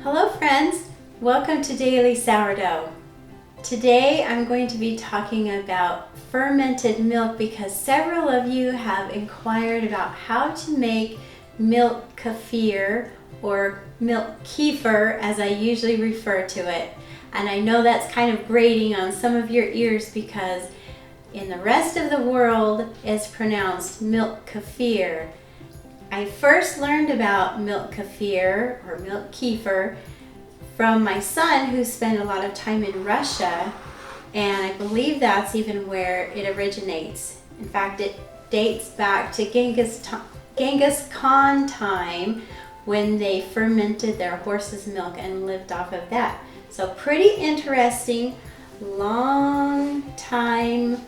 Hello friends, welcome to Daily Sourdough. Today I'm going to be talking about fermented milk because several of you have inquired about how to make milk kefir or milk kefir as I usually refer to it. And I know that's kind of grating on some of your ears because in the rest of the world it's pronounced milk kefir. I first learned about milk kefir or milk kefir from my son who spent a lot of time in Russia, and I believe that's even where it originates. In fact, it dates back to Genghis Khan time when they fermented their horse's milk and lived off of that. So pretty interesting, long time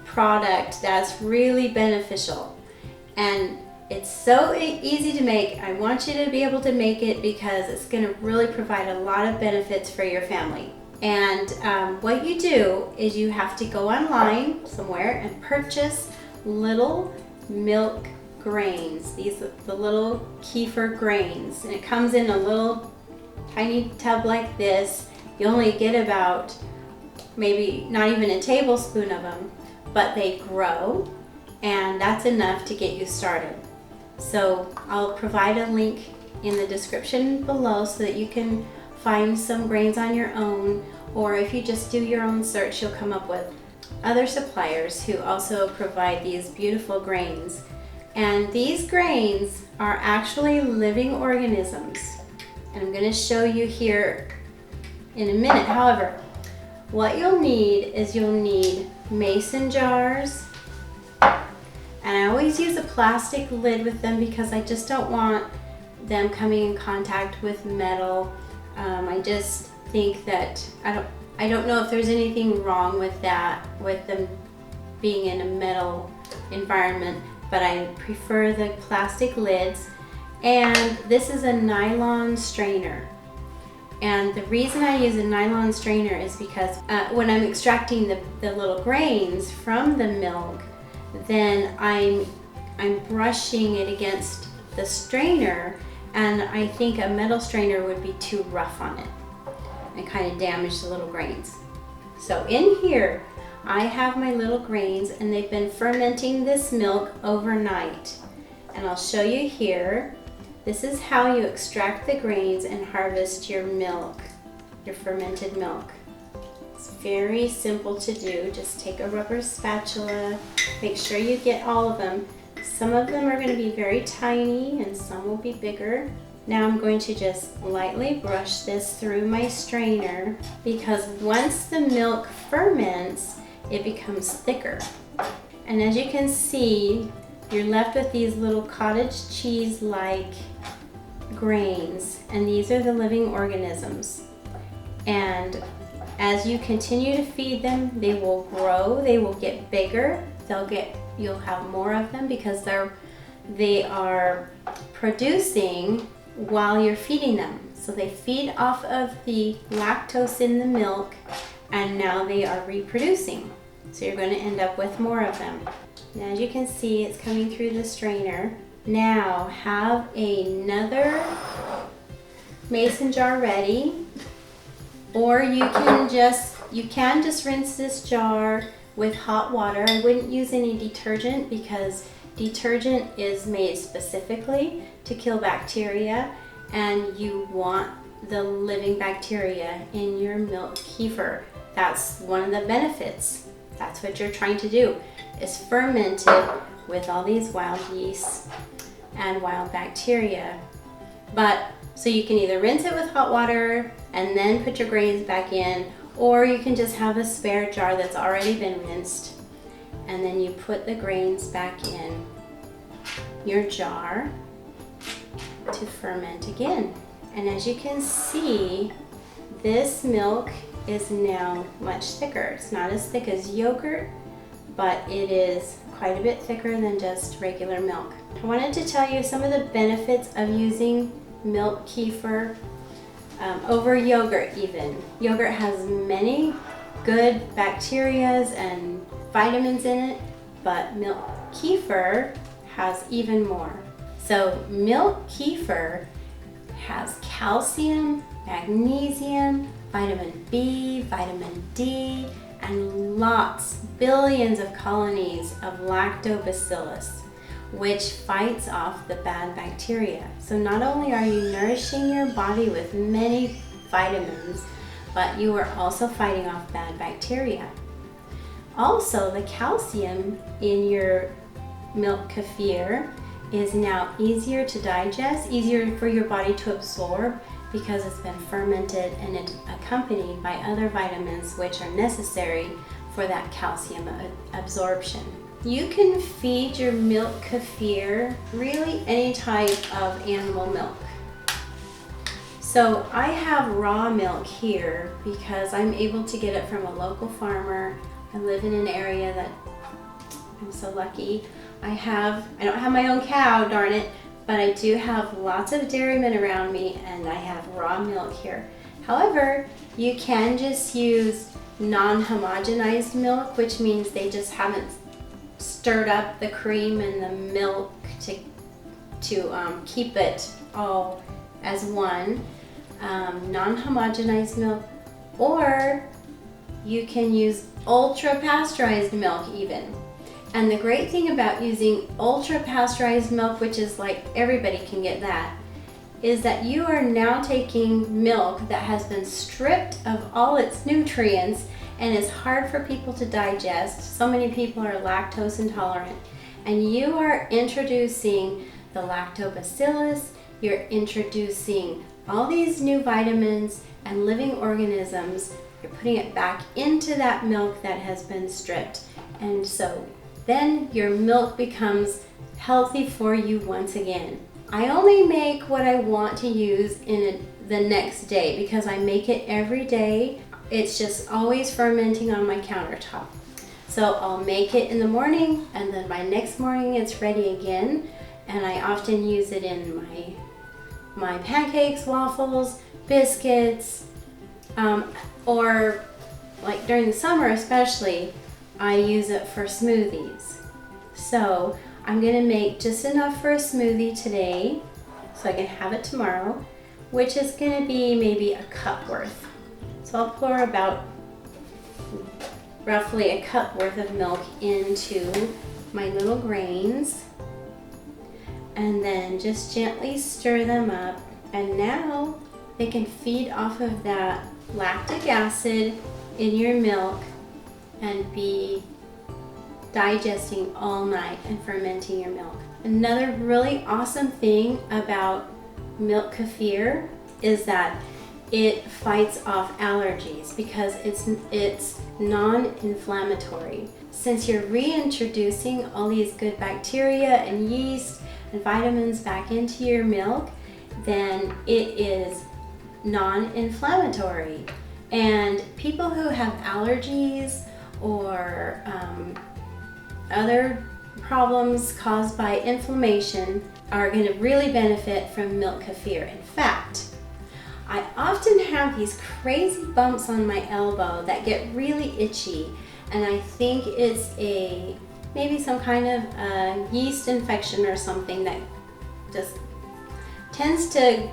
product that's really beneficial. And it's so easy to make. I want you to be able to make it because it's going to really provide a lot of benefits for your family. And what you do is you have to go online somewhere and purchase little milk grains. These are the little kefir grains. And it comes in a little tiny tub like this. You only get about maybe not even a tablespoon of them, but they grow, and that's enough to get you started. So I'll provide a link in the description below so that you can find some grains on your own, or if you just do your own search, you'll come up with other suppliers who also provide these beautiful grains. And these grains are actually living organisms. And I'm going to show you here in a minute. However, what you'll need is you'll need mason jars. And I always use a plastic lid with them because I just don't want them coming in contact with metal. I just think that I don't know if there's anything wrong with that, with them being in a metal environment, but I prefer the plastic lids. And this is a nylon strainer. And the reason I use a nylon strainer is because when I'm extracting the little grains from the milk, then I'm brushing it against the strainer, and I think a metal strainer would be too rough on it and kind of damage the little grains. So in here I have my little grains, and they've been fermenting this milk overnight. And I'll show you here. This is how you extract the grains and harvest your milk, your fermented milk. It's very simple to do. Just take a rubber spatula, make sure you get all of them. Some of them are going to be very tiny and some will be bigger. Now I'm going to just lightly brush this through my strainer because once the milk ferments, it becomes thicker. And as you can see, you're left with these little cottage cheese-like grains, and these are the living organisms. And as you continue to feed them, they will grow, they will get bigger, you'll have more of them because they are producing while you're feeding them. So they feed off of the lactose in the milk, and now they are reproducing. So you're going to end up with more of them. Now, as you can see, it's coming through the strainer. Now have another mason jar ready, or you can just rinse this jar with hot water. I wouldn't use any detergent because detergent is made specifically to kill bacteria, and you want the living bacteria in your milk kefir. That's one of the benefits. That's what you're trying to do, is ferment it with all these wild yeasts and wild bacteria. So you can either rinse it with hot water and then put your grains back in, or you can just have a spare jar that's already been rinsed, and then you put the grains back in your jar to ferment again. And as you can see, this milk is now much thicker. It's not as thick as yogurt, but it is quite a bit thicker than just regular milk. I wanted to tell you some of the benefits of using milk kefir over yogurt even. Yogurt has many good bacterias and vitamins in it, but milk kefir has even more. So milk kefir has calcium, magnesium, vitamin B, vitamin D, and billions of colonies of lactobacillus, which fights off the bad bacteria. So not only are you nourishing your body with many vitamins, but you are also fighting off bad bacteria. Also, the calcium in your milk kefir is now easier to digest, easier for your body to absorb, because it's been fermented and it's accompanied by other vitamins which are necessary for that calcium absorption. You can feed your milk kefir really any type of animal milk. So I have raw milk here because I'm able to get it from a local farmer. I live in an area that I'm so lucky. I don't have my own cow, darn it, but I do have lots of dairymen around me, and I have raw milk here. However, you can just use non-homogenized milk, which means they just haven't stirred up the cream and the milk to keep it all as one. Non-homogenized milk, or you can use ultra pasteurized milk even. And the great thing about using ultra pasteurized milk, which is like everybody can get that, is that you are now taking milk that has been stripped of all its nutrients and is hard for people to digest. So many people are lactose intolerant, and you are introducing the lactobacillus, you're introducing all these new vitamins and living organisms, you're putting it back into that milk that has been stripped. And so then your milk becomes healthy for you once again. I only make what I want to use the next day because I make it every day. It's just always fermenting on my countertop. So I'll make it in the morning, and then by next morning it's ready again. And I often use it in my pancakes, waffles, biscuits, or like during the summer especially, I use it for smoothies. So I'm gonna make just enough for a smoothie today so I can have it tomorrow, which is gonna be maybe a cup worth. So I'll pour about roughly a cup worth of milk into my little grains, and then just gently stir them up. And now they can feed off of that lactic acid in your milk and be digesting all night and fermenting your milk. Another really awesome thing about milk kefir is that it fights off allergies because it's non-inflammatory. Since you're reintroducing all these good bacteria and yeast and vitamins back into your milk, then it is non-inflammatory. And people who have allergies or other problems caused by inflammation are going to really benefit from milk kefir. In fact, I often have these crazy bumps on my elbow that get really itchy, and I think it's maybe some kind of yeast infection or something that just tends to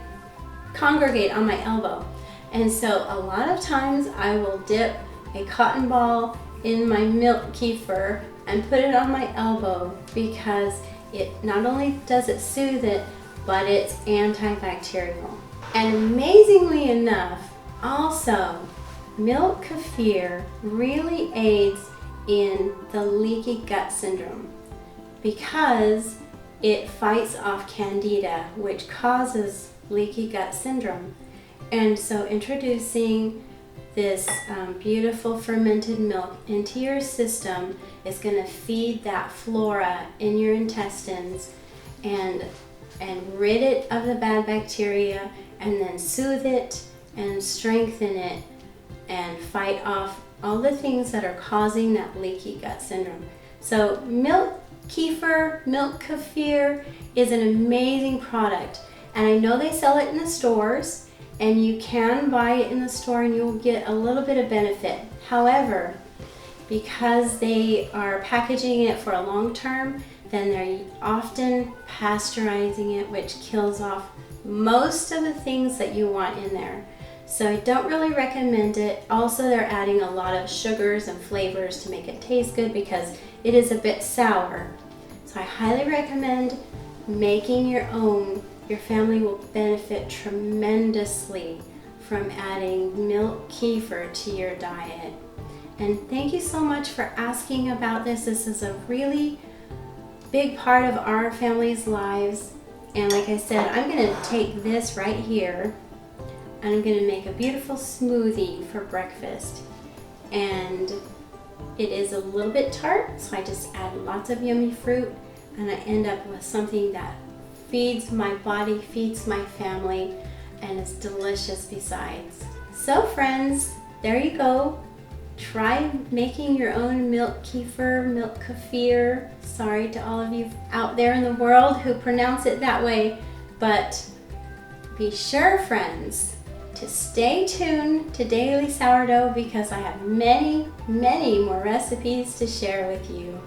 congregate on my elbow. And so a lot of times I will dip a cotton ball in my milk kefir and put it on my elbow, because it not only does it soothe it, but it's antibacterial. And amazingly enough, also milk kefir really aids in the leaky gut syndrome because it fights off candida, which causes leaky gut syndrome. And so introducing this beautiful fermented milk into your system is going to feed that flora in your intestines and rid it of the bad bacteria, and then soothe it and strengthen it and fight off all the things that are causing that leaky gut syndrome. So milk kefir is an amazing product, and I know they sell it in the stores, and you can buy it in the store and you'll get a little bit of benefit. However, because they are packaging it for a long term, then they're often pasteurizing it, which kills off most of the things that you want in there. So I don't really recommend it. Also, they're adding a lot of sugars and flavors to make it taste good because it is a bit sour. So I highly recommend making your own. Your family will benefit tremendously from adding milk kefir to your diet. And thank you so much for asking about this. This is a really big part of our family's lives. And like I said, I'm going to take this right here and I'm going to make a beautiful smoothie for breakfast. And it is a little bit tart, so I just add lots of yummy fruit and I end up with something that feeds my body, feeds my family, and is delicious besides. So friends, there you go. Try making your own milk kefir, milk kefir. Sorry to all of you out there in the world who pronounce it that way, but be sure, friends, to stay tuned to Daily Sourdough because I have many, many more recipes to share with you.